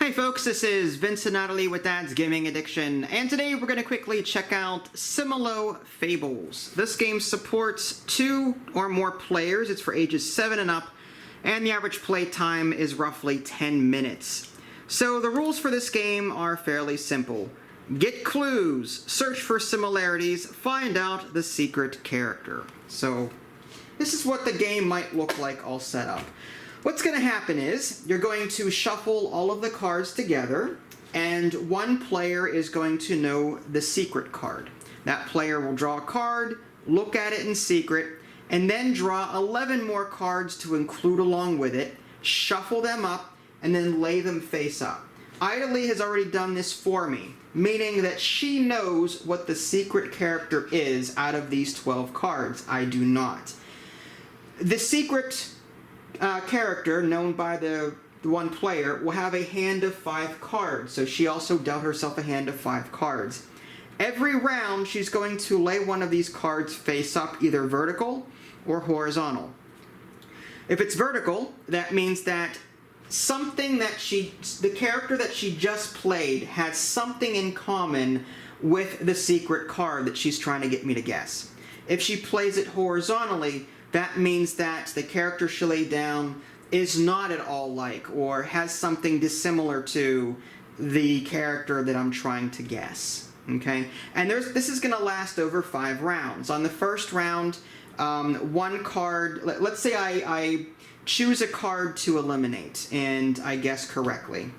Hey folks, this is Vincent Natalie with Dad's Gaming Addiction, and today we're going to quickly check out Similo Fables. This game supports 2 or more players. It's for ages 7 and up, and the average play time is roughly 10 minutes. So the rules for this game are fairly simple. Get clues, search for similarities, find out the secret character. So this is what the game might look like all set up. What's going to happen is you're going to shuffle all of the cards together, and one player is going to know the secret card. That player will draw a card, look at it in secret, and then draw 11 more cards to include along with it, shuffle them up, and then lay them face up. Idly has already done this for me, meaning that she knows what the secret character is out of these 12 cards. I do not. The secret character, known by the one player, will have a hand of 5 cards, so she also dealt herself a hand of 5 cards. Every round, she's going to lay one of these cards face up, either vertical or horizontal. If it's vertical, that means that the character that she just played has something in common with the secret card that she's trying to get me to guess. If she plays it horizontally, that means that the character she laid down is not at all like, or has something dissimilar to the character that I'm trying to guess. Okay? And this is going to last over 5 rounds. On the first round, one card, let's say I choose a card to eliminate, and I guess correctly.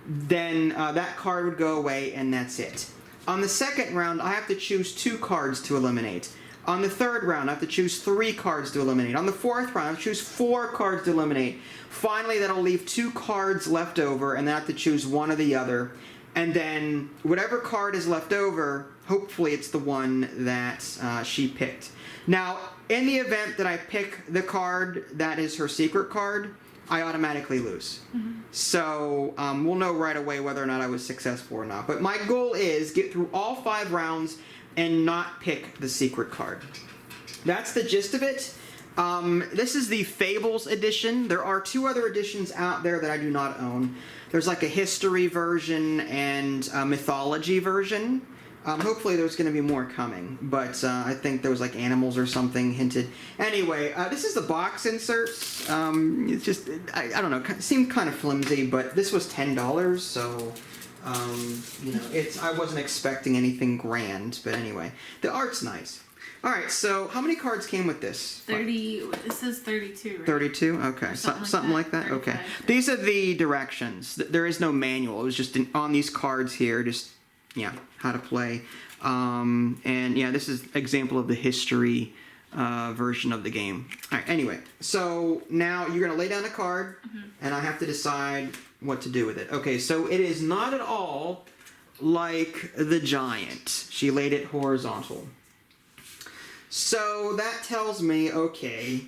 Then that card would go away, and that's it. On the second round, I have to choose 2 cards to eliminate. On the third round, I have to choose 3 cards to eliminate. On the fourth round, I have to choose 4 cards to eliminate. Finally, that'll leave 2 cards left over, and then I have to choose one or the other. And then whatever card is left over, hopefully it's the one that she picked. Now, in the event that I pick the card that is her secret card, I automatically lose. Mm-hmm. So we'll know right away whether or not I was successful or not. But my goal is get through all 5 rounds and not pick the secret card. That's the gist of it. This is the Fables edition. There are 2 other editions out there that I do not own. There's like a history version and a mythology version. Hopefully there's going to be more coming, but I think there was like animals or something hinted. Anyway, this is the box inserts. It's just, I don't know, it seemed kind of flimsy, but this was $10, so you know, I wasn't expecting anything grand, but anyway, the art's nice. All right, so how many cards came with this? 30. It says 32. Right? 32. Okay, something like that. Okay, these are the directions. There is no manual. It was just on these cards here. Just how to play. And yeah, this is example of the history version of the game. All right. Anyway, so now you're gonna lay down a card, and I have to decide what to do with it. Okay, so it is not at all like the giant. She laid it horizontal. So that tells me, okay,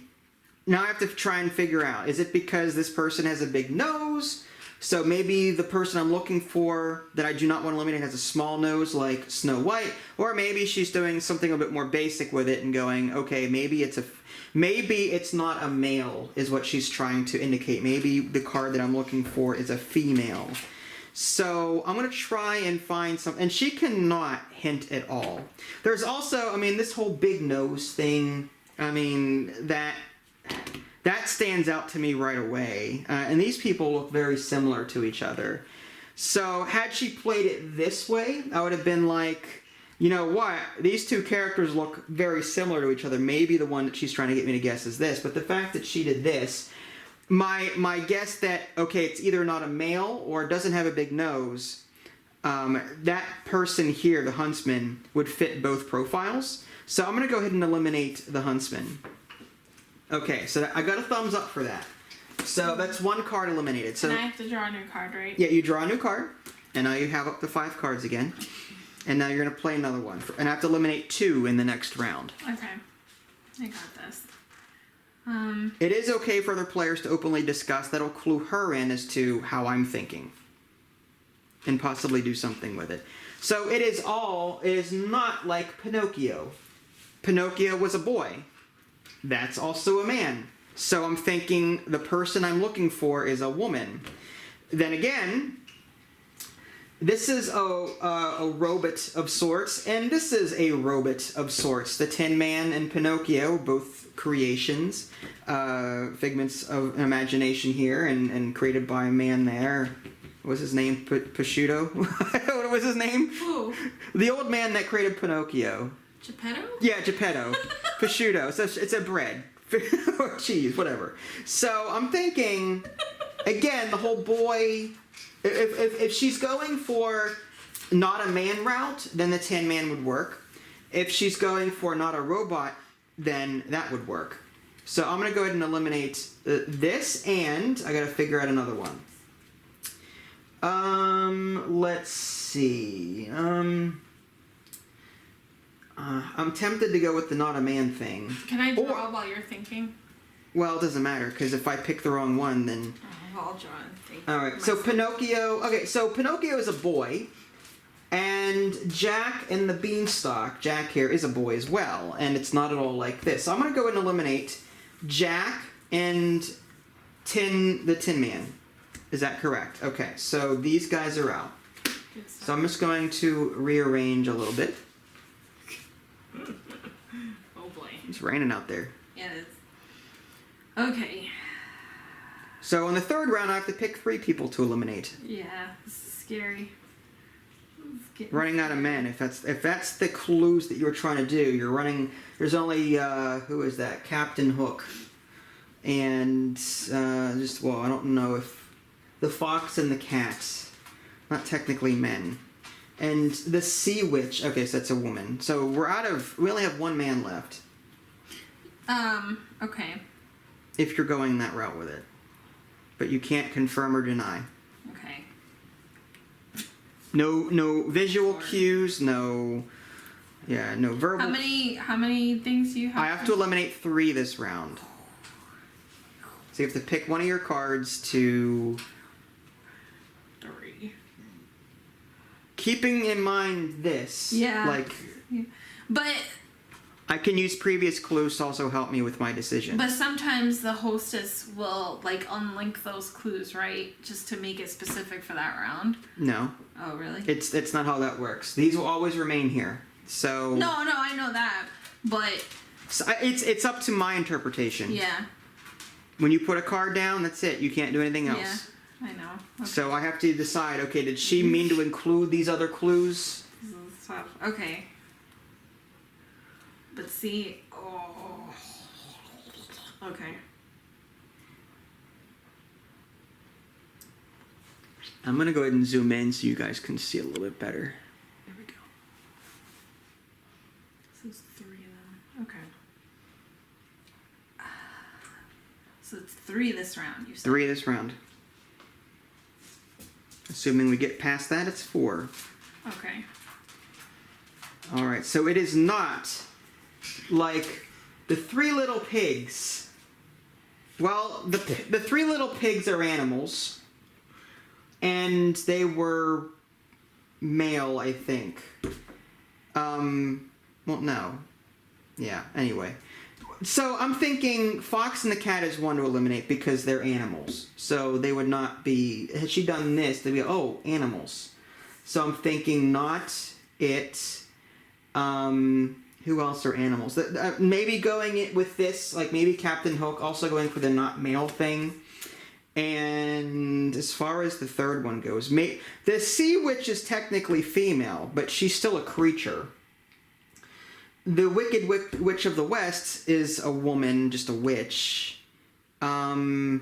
now I have to try and figure out, is it because this person has a big nose? So maybe the person I'm looking for that I do not want to eliminate has a small nose like Snow White, or maybe she's doing something a bit more basic with it and going, okay, maybe it's not a male is what she's trying to indicate. Maybe the card that I'm looking for is a female. So I'm going to try and find something, and she cannot hint at all. There's also, I mean, this whole big nose thing, I mean, that stands out to me right away. And these people look very similar to each other. So had she played it this way, I would have been like, you know what? These 2 characters look very similar to each other. Maybe the one that she's trying to get me to guess is this. But the fact that she did this, my guess that, okay, it's either not a male or it doesn't have a big nose, that person here, the huntsman, would fit both profiles. So I'm going to go ahead and eliminate the huntsman. Okay, so I got a thumbs up for that. So that's 1 card eliminated. So and I have to draw a new card, right? Yeah, you draw a new card, and now you have up to 5 cards again. And now you're going to play another one. And I have to eliminate 2 in the next round. Okay, I got this. It is okay for other players to openly discuss. That'll clue her in as to how I'm thinking. And possibly do something with it. So it is not like Pinocchio. Pinocchio was a boy. That's also a man. So I'm thinking the person I'm looking for is a woman. Then again, This is a robot of sorts, and this is a robot of sorts. The Tin Man and Pinocchio, both creations, figments of imagination here, and created by a man there. What was his name? Prosciutto? What was his name? Who? The old man that created Pinocchio. Geppetto? Yeah, Geppetto. Prosciutto. So it's a bread. Or cheese, whatever. So I'm thinking, again, the whole boy... If she's going for not a man route, then the Tin Man would work. If she's going for not a robot, then that would work. So I'm going to go ahead and eliminate this, and I got to figure out another one. Let's see. I'm tempted to go with the not a man thing. Can I draw while you're thinking? Well, it doesn't matter, because if I pick the wrong one, then... I'll draw and think. Alright, so Pinocchio... Okay, so Pinocchio is a boy, and Jack and the Beanstalk, Jack here, is a boy as well, and it's not at all like this. So I'm going to go ahead and eliminate Jack and the Tin Man. Is that correct? Okay, so these guys are out. So I'm just going to rearrange a little bit. Oh boy. It's raining out there. Yeah, it is. Okay. So in the third round, I have to pick 3 people to eliminate. Yeah, this is scary. Running out of men. If that's the clues that you're trying to do, you're running. There's only who is that? Captain Hook, and I don't know if the fox and the cat, not technically men, and the sea witch. Okay, so that's a woman. So we only have 1 man left. Okay. If you're going that route with it, but you can't confirm or deny. Okay. No visual cues, no verbal. How many things do you have? I have to eliminate 3 this round. So you have to pick one of your cards to... 3. Keeping in mind this. Yeah. Yeah. But... I can use previous clues to also help me with my decision. But sometimes the hostess will, unlink those clues, right? Just to make it specific for that round. No. Oh, really? It's not how that works. These will always remain here. So... No, I know that. But... So it's up to my interpretation. Yeah. When you put a card down, that's it. You can't do anything else. Yeah, I know. Okay. So I have to decide, okay, did she mean to include these other clues? This is tough. Okay. But see... Oh. Okay. I'm going to go ahead and zoom in so you guys can see a little bit better. There we go. So it's 3 of them. Okay. So it's 3 this round, you said? 3 this round. Assuming we get past that, it's 4. Okay. Alright, so it is not like the 3 Little Pigs. Well, the 3 Little Pigs are animals. And they were male, I think. Well, no. Yeah, anyway. So I'm thinking Fox and the Cat is one to eliminate because they're animals. So they would not be... Had she done this, they'd be, oh, animals. So I'm thinking not it. Who else are animals? Maybe going it with this, like maybe Captain Hook also going for the not male thing. And as far as the third one goes, the Sea Witch is technically female, but she's still a creature. The Wicked Witch of the West is a woman, just a witch. What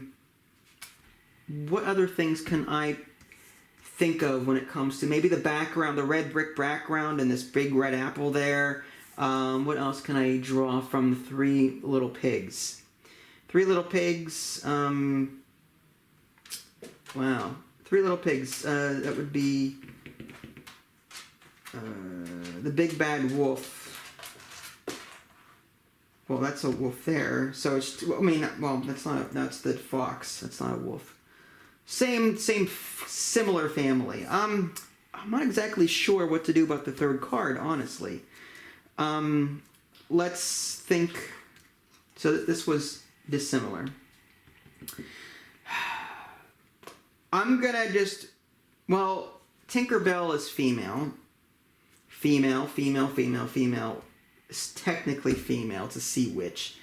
other things can I think of when it comes to maybe the background, the red brick background and this big red apple there? What else can I draw from the 3 Little Pigs? 3 Little Pigs, wow. 3 Little Pigs, that would be the Big Bad Wolf. Well, that's a wolf there. So it's, that's the fox. That's not a wolf. Similar family. I'm not exactly sure what to do about the third card, honestly. Let's think. So this was dissimilar. I'm gonna just, Tinkerbell is female. Female. It's technically female. It's a sea witch.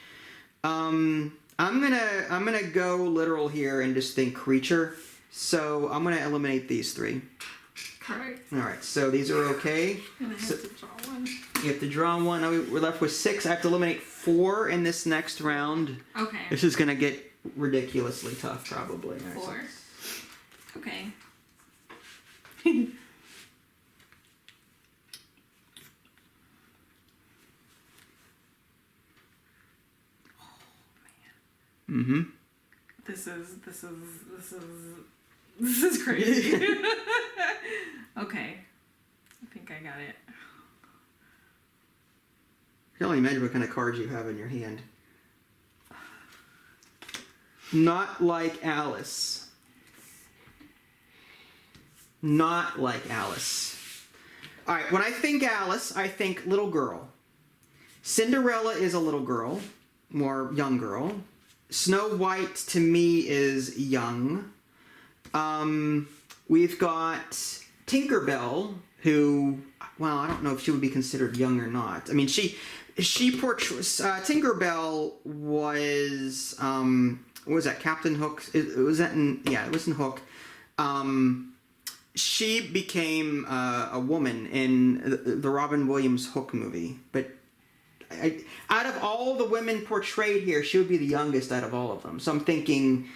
I'm gonna go literal here and just think creature. So I'm gonna eliminate these 3. Correct. All right. So these are okay. And I have to draw one. You have to draw one. Now we're left with 6. I have to eliminate 4 in this next round. Okay. This is gonna get ridiculously tough, probably. All right, 4. Okay. Mm-hmm. This is crazy. Okay. I think I got it. I can only imagine what kind of cards you have in your hand. Not like Alice. Not like Alice. All right, when I think Alice, I think little girl. Cinderella is a little girl, more young girl. Snow White to me is young. We've got Tinkerbell, who, well, I don't know if she would be considered young or not. I mean, she portrays Tinkerbell was what was that, Captain Hook? It was in Hook. She became a woman in the Robin Williams Hook movie, but out of all the women portrayed here, she would be the youngest out of all of them. So I'm thinking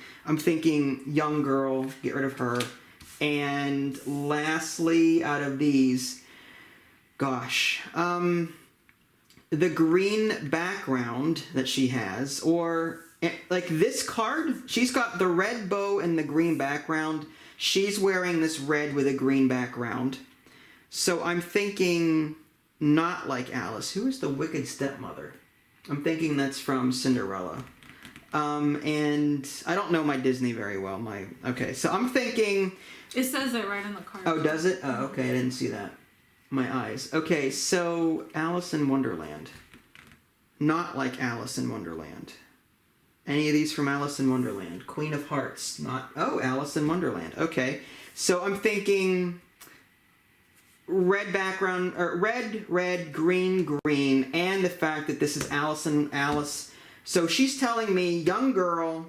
young girl, get rid of her. And lastly, out of these, gosh, the green background that she has, or like this card, she's got the red bow and the green background. She's wearing this red with a green background. So I'm thinking not like Alice. Who is the wicked stepmother? I'm thinking that's from Cinderella. And I don't know my Disney very well. Okay, so I'm thinking... It says it right on the card. Oh, does it? Oh, okay, I didn't see that. My eyes. Okay, so Alice in Wonderland. Not like Alice in Wonderland. Any of these from Alice in Wonderland? Queen of Hearts. Not... Oh, Alice in Wonderland. Okay, so I'm thinking... red background, or red, green, and the fact that this is Alice. So she's telling me young girl,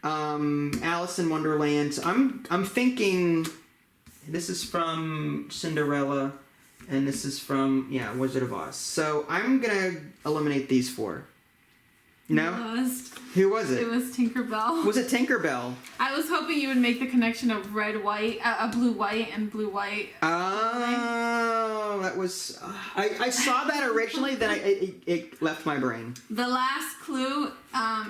Alice in Wonderland. So I'm thinking this is from Cinderella, and this is from Wizard of Oz. So I'm gonna eliminate these 4. No? Who was it? It was Tinkerbell. Was it Tinkerbell? I was hoping you would make the connection of red, white, blue, white, and blue, white. Oh, that was... I saw that originally, then it left my brain. The last clue,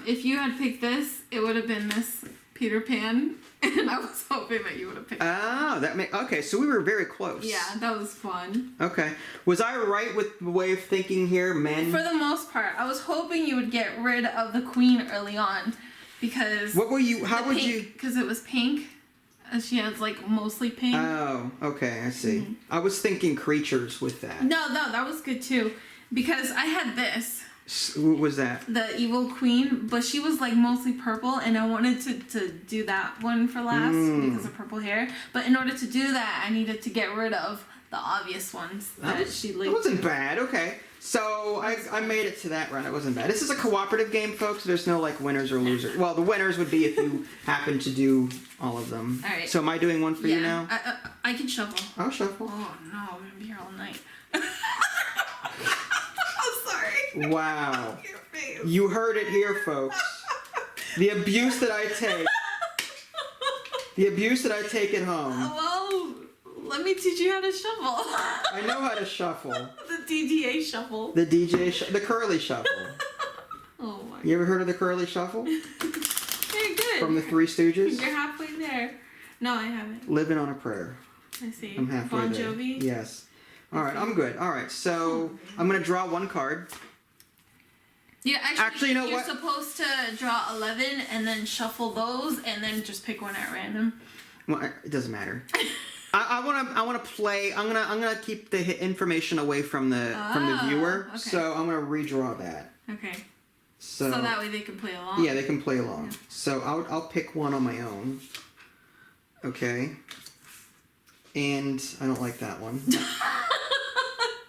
if you had picked this, it would have been this Peter Pan. And I was hoping that you would have picked it. Oh, okay, so we were very close. Yeah, that was fun. Okay. Was I right with the way of thinking here, men? For the most part. I was hoping you would get rid of the queen early on. Because... What were you... How would you... Because it was pink. And she has, like, mostly pink. Oh, okay, I see. Mm-hmm. I was thinking creatures with that. No, that was good, too. Because I had this. What was that? The evil queen, but she was like mostly purple, and I wanted to do that one for last because of purple hair. But in order to do that, I needed to get rid of the obvious ones that she linked. It wasn't bad. Okay, so I made it to that run. It wasn't bad. This is a cooperative game, folks. There's no like winners or losers. Well, the winners would be if you happen to do all of them. All right. So am I doing one for you now? I can shuffle. I'll shuffle. Oh no, I'm gonna be here all night. I'm sorry. Wow. You heard it here, folks. The abuse that I take. The abuse that I take at home. Well, let me teach you how to shuffle. I know how to shuffle. The DGA shuffle. The the curly shuffle. Oh my God. You ever heard of the curly shuffle? Very good. From the Three Stooges? You're halfway there. No, I haven't. Living on a Prayer. I see. I'm halfway Bon there. Jovi? Yes. All right, I'm good. All right, so I'm going to draw one card. Yeah, actually, you know you're what? supposed to draw 11 and then shuffle those and then just pick one at random. Well, it doesn't matter. I want to play. I'm gonna keep the information away from the viewer. Okay. So I'm gonna redraw that. Okay. So that way they can play along. Yeah, they can play along. Yeah. So I'll pick one on my own. Okay. And I don't like that one.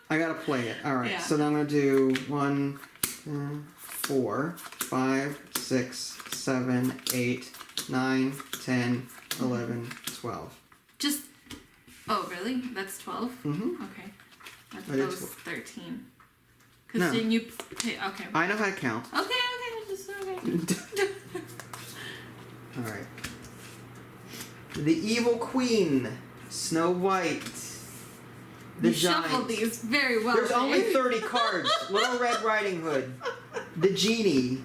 I gotta play it. Alright, Yeah. so now I'm gonna do 1, 2, 4, 5, 6, 7, 8, 9, 10, 11, 12. Just. Oh, really? That's 12? Mm-hmm. Okay. I thought That that is was 13. Because No. didn't you pay. Okay. I know how to count. Okay. Just okay. Alright. The Evil Queen, Snow White, the You Giant. shuffled these very well. There's today. only 30 cards. Little Red Riding Hood, the Genie,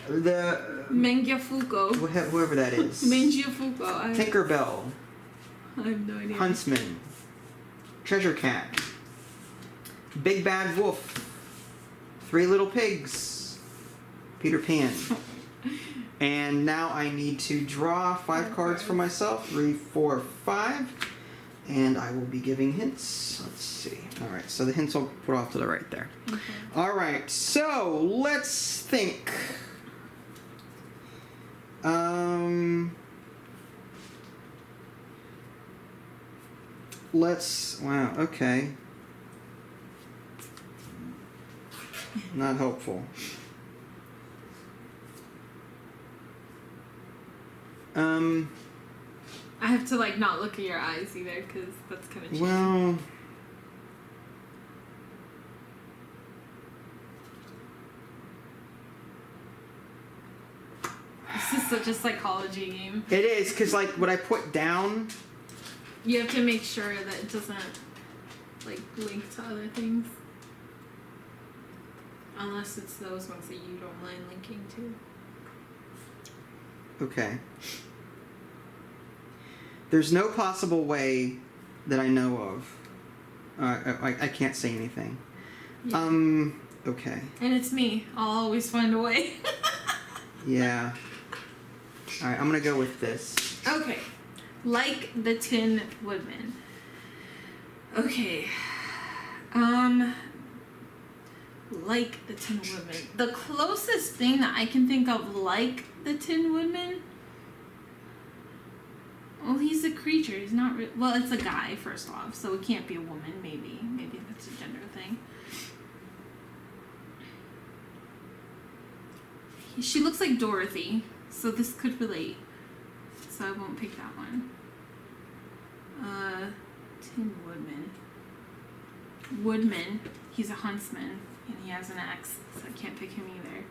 the Mengiafuko. whoever that is, Mengiafuko. I Tinkerbell, have no idea. Huntsman, Treasure Cat, Big Bad Wolf, Three Little Pigs, Peter Pan. And now I need to draw 5 cards for myself. 3, 4, 5. And I will be giving hints. Let's see. Alright, so the hints I'll put off to the right there. Okay. Alright, so let's think. Wow, okay. Not helpful. I have to like not look at your eyes either because that's kind of cheating. Well, This is such a psychology game. it is, because like what I put down, You have to make sure that it doesn't like link to other things. Unless it's those ones that you don't mind linking to. okay. There's no possible way that I know of. I can't say anything. Yeah. Okay. And it's me. I'll always find a way. Yeah. Alright, I'm gonna go with this. Okay. Like the Tin Woodman. Okay. Like the Tin Woodman. The closest thing that I can think of like the Tin Woodman. Well, he's a creature. He's not. Well, it's a guy first off, so it can't be a woman. Maybe that's a gender thing. She looks like Dorothy, so this could relate. So I won't pick that one. Tin Woodman. Woodman. He's a huntsman, and he has an axe, so I can't pick him either.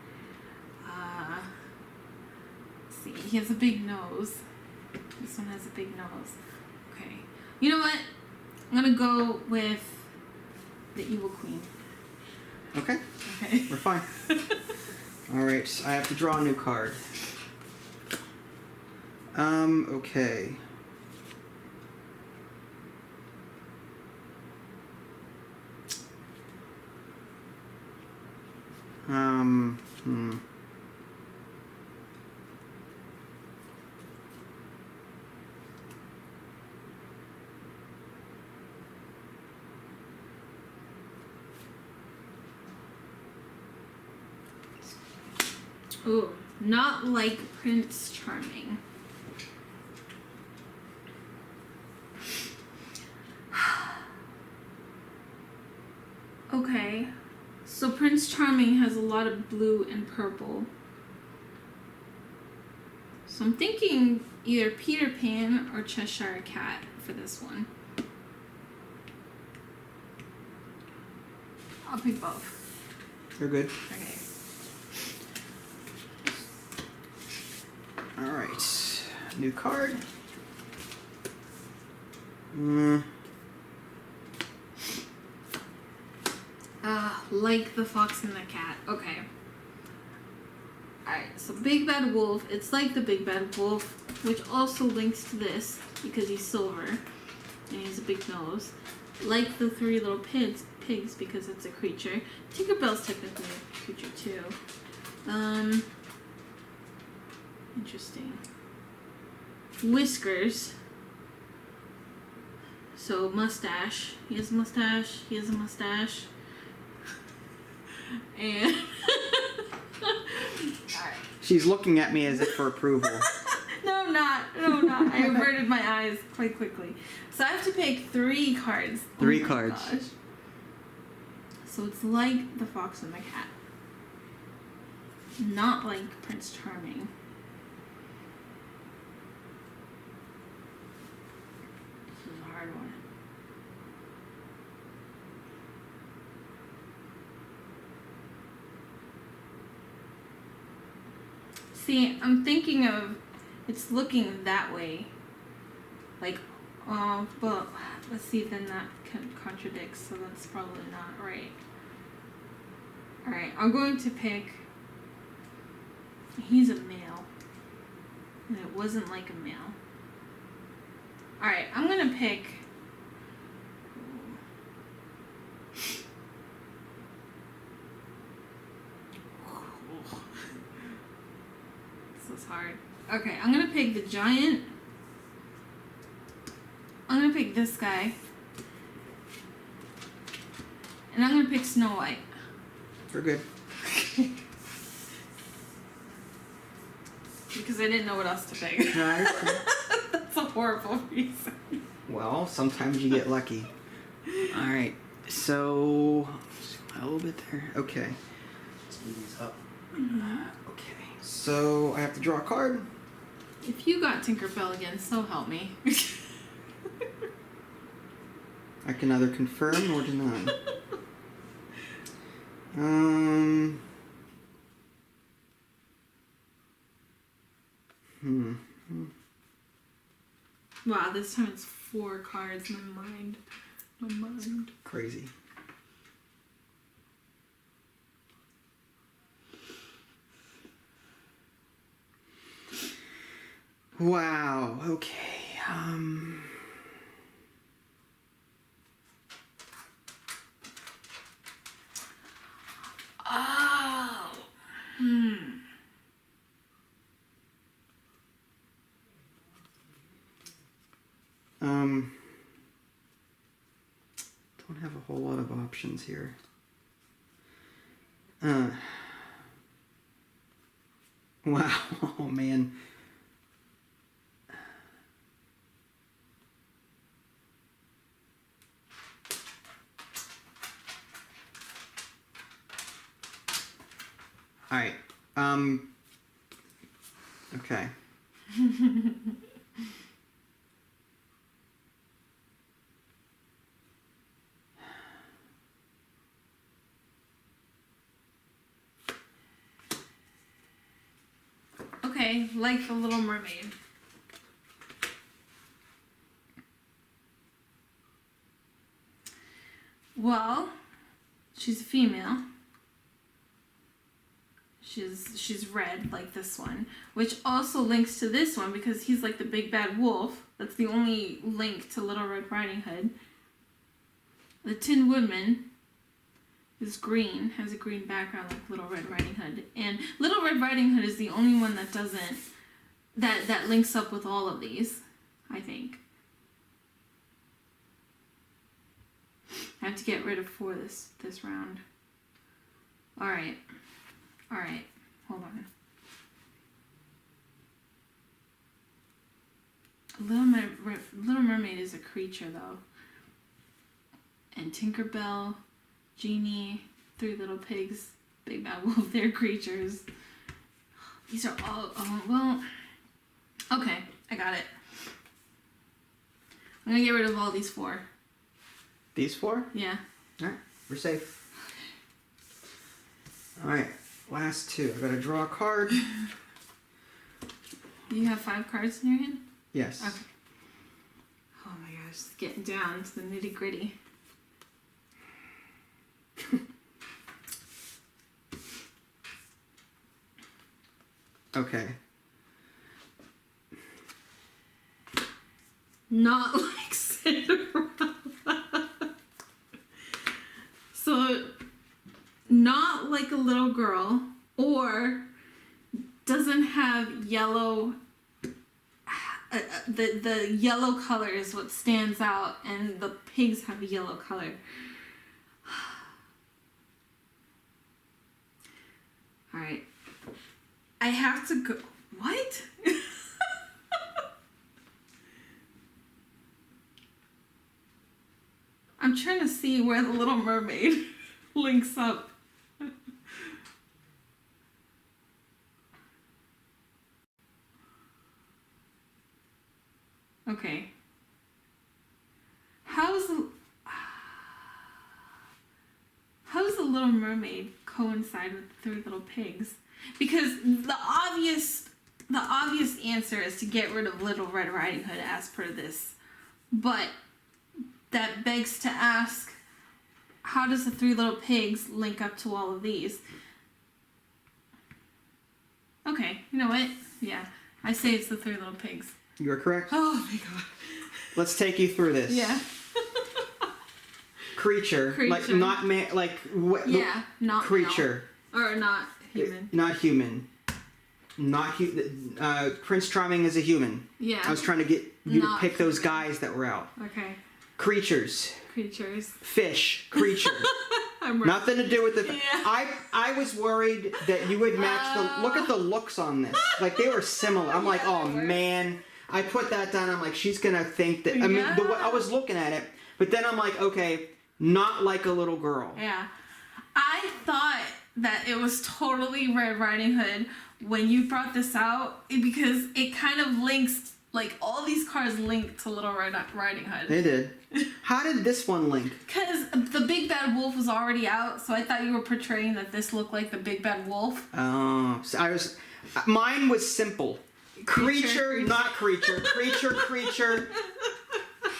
Let's see. He has a big nose. This one has a big nose. Okay. You know what? I'm gonna go with the Evil Queen. Okay. Okay. We're fine. Alright, I have to draw a new card. Okay. Ooh, not like Prince Charming. Okay, so Prince Charming has a lot of blue and purple. So I'm thinking either Peter Pan or Cheshire Cat for this one. I'll pick both. You're good. Okay. Alright. New card. Like the Fox and the Cat. Okay. Alright, so Big Bad Wolf. It's like the Big Bad Wolf, which also links to this because he's silver and he has a big nose. Like the Three Little Pigs because it's a creature. Tinkerbell's technically a creature too. Interesting. Whiskers. So mustache. He has a mustache. He has a mustache. And She's looking at me as if for approval. no, I'm not. No, I'm not. I averted my eyes quite quickly. So I have to pick 3 cards. Three my cards. Gosh. So it's like the fox and the cat. Not like Prince Charming. This is a hard one. See, I'm thinking of it's looking that way. Like, but let's see, then that contradicts, so that's probably not right. Alright, I'm going to pick. He's a male. And it wasn't like a male. Alright, I'm gonna pick. This is hard. Okay, I'm gonna pick the giant. I'm gonna pick this guy. And I'm gonna pick Snow White. We're good. Because I didn't know what else to pick. That's a horrible reason. Well, sometimes you get lucky. Alright, so a little bit there. Okay. Let's move these up. Okay. So I have to draw a card. If you got Tinkerbell again, so help me. I can either confirm or deny. Wow, this time it's 4 cards. My mind. Crazy. Wow. Okay. Oh. Don't have a whole lot of options here. Wow. Oh man. All right. Okay. Okay, like the Little Mermaid. Well, she's a female. She's red, like this one, which also links to this one because he's like the big bad wolf. That's the only link to Little Red Riding Hood. The Tin Woodman is green, has a green background like Little Red Riding Hood. And Little Red Riding Hood is the only one that doesn't, that links up with all of these, I think. I have to get rid of 4 this round. Alright, hold on. Little Mermaid is a creature though. And Tinkerbell, Genie, 3 Little Pigs, Big Bad Wolf, they're creatures. These are all, well, okay, I got it. I'm gonna get rid of all these 4. These 4? Yeah. Alright, we're safe. Alright, last 2. I gotta draw a card. You have 5 cards in your hand? Yes. Okay. Oh my gosh, it's getting down to the nitty gritty. Okay. Not like Cinderella. So, not like a little girl, or doesn't have yellow. The yellow color is what stands out, and the pigs have a yellow color. All right, I have to go. What? I'm trying to see where the Little Mermaid links up. Okay. How does the Little Mermaid coincide with the Three Little Pigs? Because the obvious answer is to get rid of Little Red Riding Hood as per this. But that begs to ask, how does the Three Little Pigs link up to all of these? Okay, you know what? Yeah, I say it's the Three Little Pigs. You are correct. Oh my god. Let's take you through this. Yeah. Creature. Like not man. Like yeah, not creature. Male. Or not human. Not human. Prince Charming is a human. Yeah. I was trying to get you to pick those human. guys that were out. Okay. Creatures. Fish. Creature. Nothing to do with the. Yeah. I was worried that you would match the. Look at the looks on this. Like they were similar. I'm like, oh man. I put that down. I'm like, she's gonna think that. I mean, I was looking at it, but then I'm like, okay, not like a little girl. Yeah. I thought that it was totally Red Riding Hood when you brought this out because it kind of links, like all these cards link to Little Red Riding Hood. They did. How did this one link? Because the Big Bad Wolf was already out, so I thought you were portraying that this looked like the Big Bad Wolf. Oh, so mine was simple. Creature, not creature. Creature,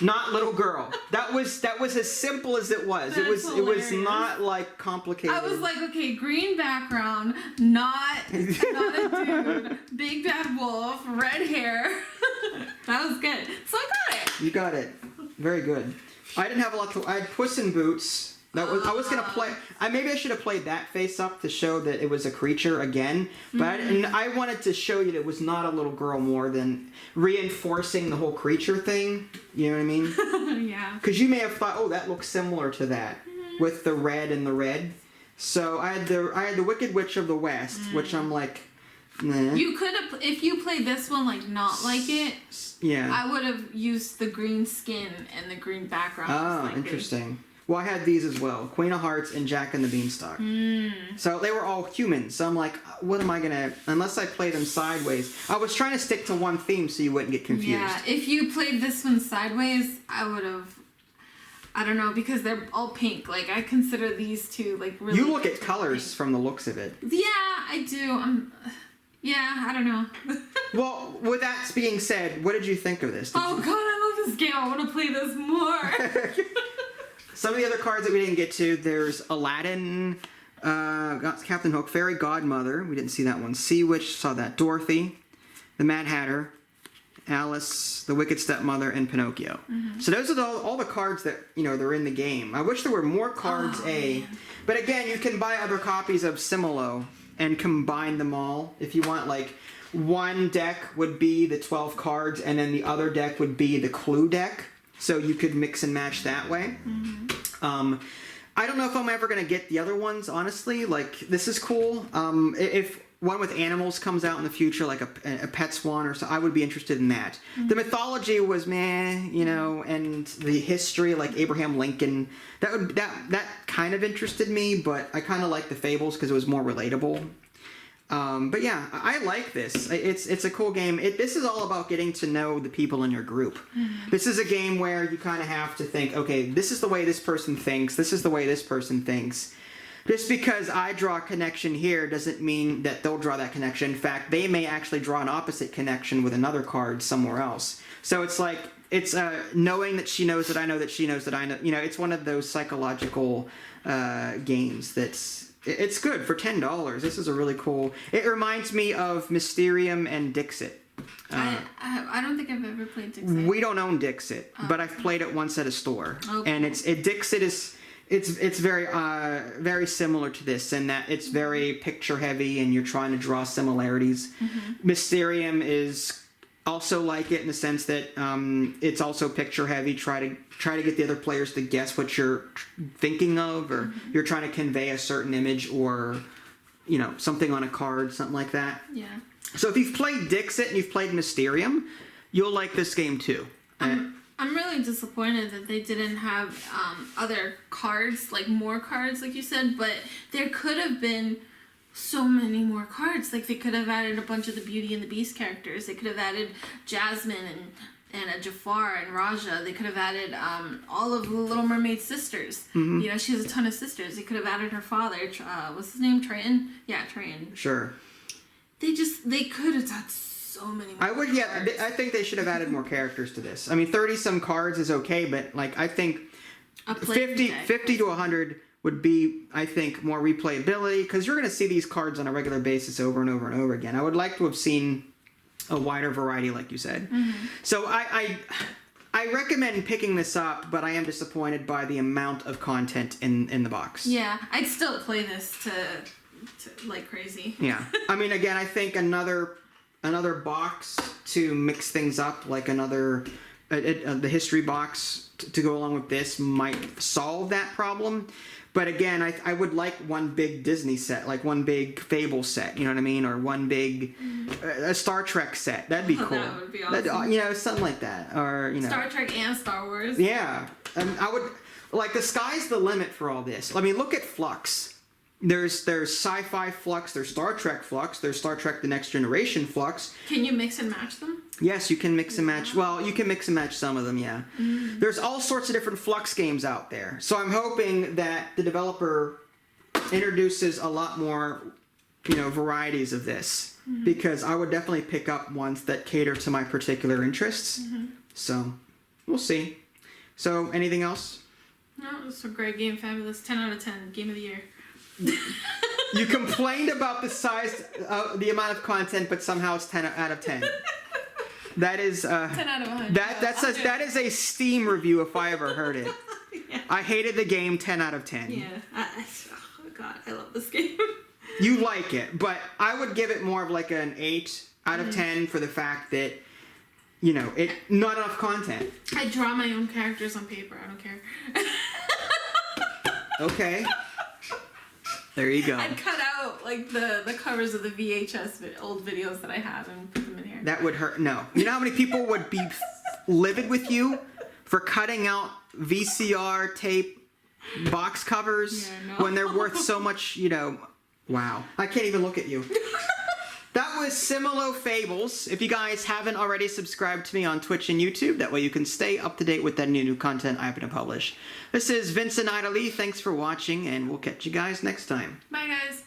not little girl. That was as simple as it was. That's it was not like complicated. I was like, okay, green background, not a dude, Big Bad Wolf, red hair. That was good. So I got it. You got it. Very good. I didn't have a lot I had Puss in Boots. I was gonna play. Maybe I should have played that face up to show that it was a creature again. But I wanted to show you that it was not a little girl more than reinforcing the whole creature thing. You know what I mean? Yeah. Because you may have thought, oh, that looks similar to that with the red and the red. So I had the Wicked Witch of the West, which I'm like, nah. You could have, if you played this one like not like it. Yeah. I would have used the green skin and the green background. Oh, interesting. Well, I had these as well. Queen of Hearts and Jack and the Beanstalk. So they were all humans. So I'm like, what am I going to... Unless I play them sideways. I was trying to stick to one theme so you wouldn't get confused. Yeah, if you played this one sideways, I would have... I don't know, because they're all pink. Like, I consider these two, like, really... You look at colors pink. From the looks of it. Yeah, I do. Yeah, I don't know. Well, with that being said, what did you think of this? God, I love this game. I want to play this more. Some of the other cards that we didn't get to, there's Aladdin, Captain Hook, Fairy Godmother, we didn't see that one, Sea Witch, saw that, Dorothy, the Mad Hatter, Alice, the Wicked Stepmother, and Pinocchio. So those are all the cards that, they're in the game. I wish there were more cards, man. But again, you can buy other copies of Similo and combine them all. If you want, like, one deck would be the 12 cards, and then the other deck would be the clue deck. So you could mix and match that way. I don't know if I'm ever going to get the other ones, honestly. Like, this is cool. If one with animals comes out in the future, like a pet swan or so, I would be interested in that. The mythology was meh, and the history, like Abraham Lincoln, that kind of interested me, but I kind of like the fables because it was more relatable. But yeah, I like this. It's a cool game. This is all about getting to know the people in your group. This is a game where you kind of have to think, okay, this is the way this person thinks. This is the way this person thinks. Just because I draw a connection here doesn't mean that they'll draw that connection. In fact, they may actually draw an opposite connection with another card somewhere else. So it's like, it's knowing that she knows that I know that she knows that I know. It's one of those psychological games that's... It's good for $10. This is a really cool... It reminds me of Mysterium and Dixit. I don't think I've ever played Dixit. We don't own Dixit, but I've played it once at a store. Oh, and Dixit is... It's very very similar to this in that it's very picture heavy and you're trying to draw similarities. Mysterium is also like it in the sense that it's also picture heavy. Try to get the other players to guess what you're thinking of, or you're trying to convey a certain image, or something on a card, something like that. Yeah. So if you've played Dixit and you've played Mysterium, you'll like this game too. I'm I'm really disappointed that they didn't have other cards, like more cards, like you said, but there could have been so many more cards. Like, they could have added a bunch of the Beauty and the Beast characters. They could have added Jasmine and Jafar and Raja. They could have added all of the Little Mermaid's sisters. Mm-hmm. You know, she has a ton of sisters. They could have added her father. What's his name? Triton? Yeah, Triton. Sure. They could have done so many more cards. I think they should have added more characters to this. I mean, 30-some cards is okay, but, like, I think A playthrough 50 to 100 would be, I think, more replayability, because you're going to see these cards on a regular basis over and over and over again. I would like to have seen a wider variety, like you said. Mm-hmm. So I recommend picking this up, but I am disappointed by the amount of content in the box. Yeah, I'd still play this to like crazy. Yeah. I mean, again, I think another box to mix things up, like another the history box to go along with this might solve that problem. But again, I would like one big Disney set, like one big Fable set, you know what I mean? Or one big a Star Trek set. That'd be cool. That would be awesome. You know, something like that. Or, you know. Star Trek and Star Wars. Yeah. I would, like, the sky's the limit for all this. I mean, look at Flux. There's sci-fi Flux, there's Star Trek Flux, there's Star Trek The Next Generation Flux. Can you mix and match them? Yes, you can mix and match. Well, you can mix and match some of them, yeah. There's all sorts of different Flux games out there. So I'm hoping that the developer introduces a lot more, you know, varieties of this. Because I would definitely pick up ones that cater to my particular interests. So, we'll see. So, anything else? No, it's a great game, fabulous. 10 out of 10, game of the year. You complained about the size, the amount of content, but somehow it's 10 out of 10. That is 10 out of 100. That is a Steam review if I ever heard it. Yeah. I hated the game. 10 out of 10. Yeah. Oh god, I love this game. You like it, but I would give it more of like an 8 out of 10 for the fact that, you know, it not enough content. I draw my own characters on paper. I don't care. Okay. There you go. I'd cut out like the covers of the VHS old videos that I have and put them in here. That would hurt. No. You know how many people would be livid with you for cutting out VCR tape box covers when they're worth so much, you know. Wow. I can't even look at you. That was Similo Fables. If you guys haven't already subscribed to me on Twitch and YouTube, that way you can stay up to date with that new content I'm going to publish. This is Vincent Ida Lee. Thanks for watching, and we'll catch you guys next time. Bye, guys.